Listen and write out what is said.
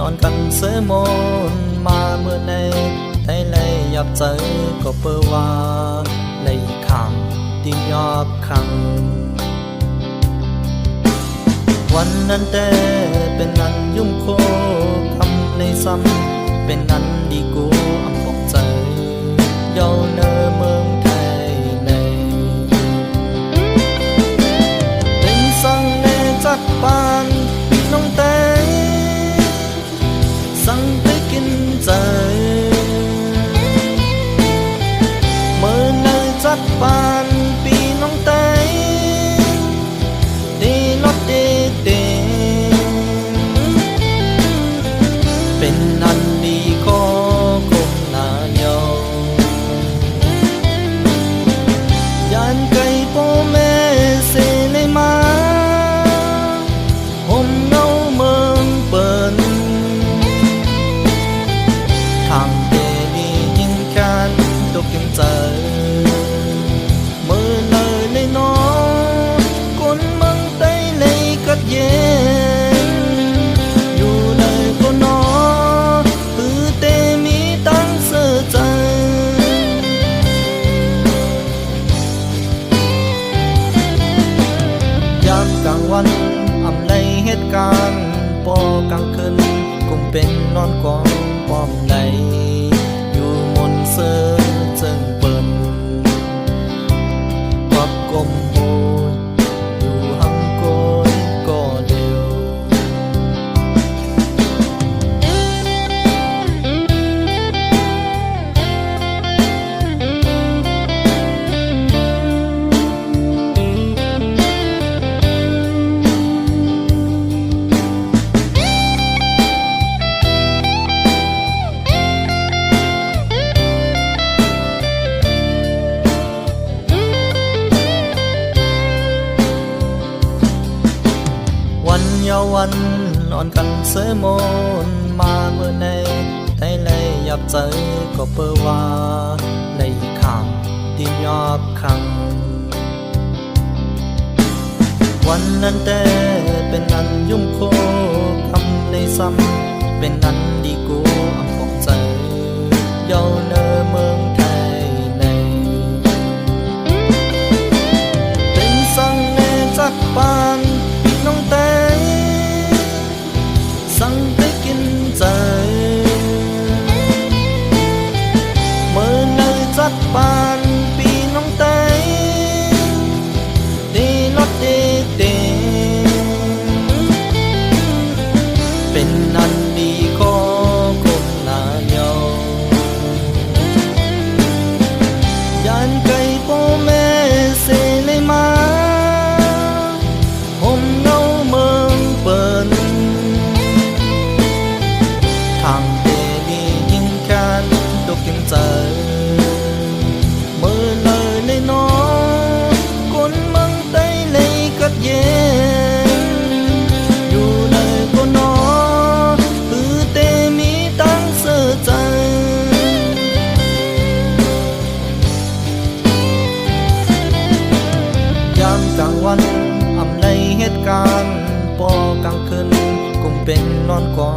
นอนกันเสยมนมาเมื่อในไทยเลยหยับใจก็เปิดว่าเลยคำที่ยอบครั้งวันนั้นแต่เป็นนั้นยุ่งโคคำในซ้ำเป็นนั้นดีกูอำบอกใจเย้าเนอเมืองไทยในเป็นสั่งในจักปานน้องแต่สั่งไปกินใจเมื่อในจักปานปีน้องแต่ดีลดดีเป็นนันดีก็คงนาเยายานไก่พ่อแม่เสในมาห่มเงาเมืองเปิ่นทางเดดียิ่งกันตกยังใจเมื่อเลยในน้องคนเมืองไต้เลยกัดเย็นอยู่เลยก็น้องคือเตมีตั้งเสื่อใจยามกลางวันอำในเหตุการณ์พอกลางคืนคงเป็นนอนกองป้อมใดอยู่มนเสือจึงเปิ่นวักกลมโหดอยู่หังโกยก็เดียววันนอนกันเสยมนมาเมื่อในไทยเลยหยับใจก็เปิดว่าเลยคำที่ยอบครั้งวันนั้นแต่เป็นนั้นยุ่งโคคำในซ้ำเป็นนั้นดีกูอำบอกใจเย้าเนอเมืองไทยในเป็นสั่งในจักปานน้องแต่สั่งไปกินใจเมื่อในจัดปานปีน้องแต่ดีลดดีเป็นนันดีก็คงนาเยายานไก่พ่อแม่เสในมาห่มเงาเมืองเปิ่นทางเดดียิ่งกันตกยังใจเมื่อเลยในน้องคนเมืองไต้เลยกัดเย็นอยู่เลยก็น้องคือเตมีตั้งเสื่อใจยามกลางวันอำในเหตุการณ์พอกลางคืนคงเป็นนอนกอ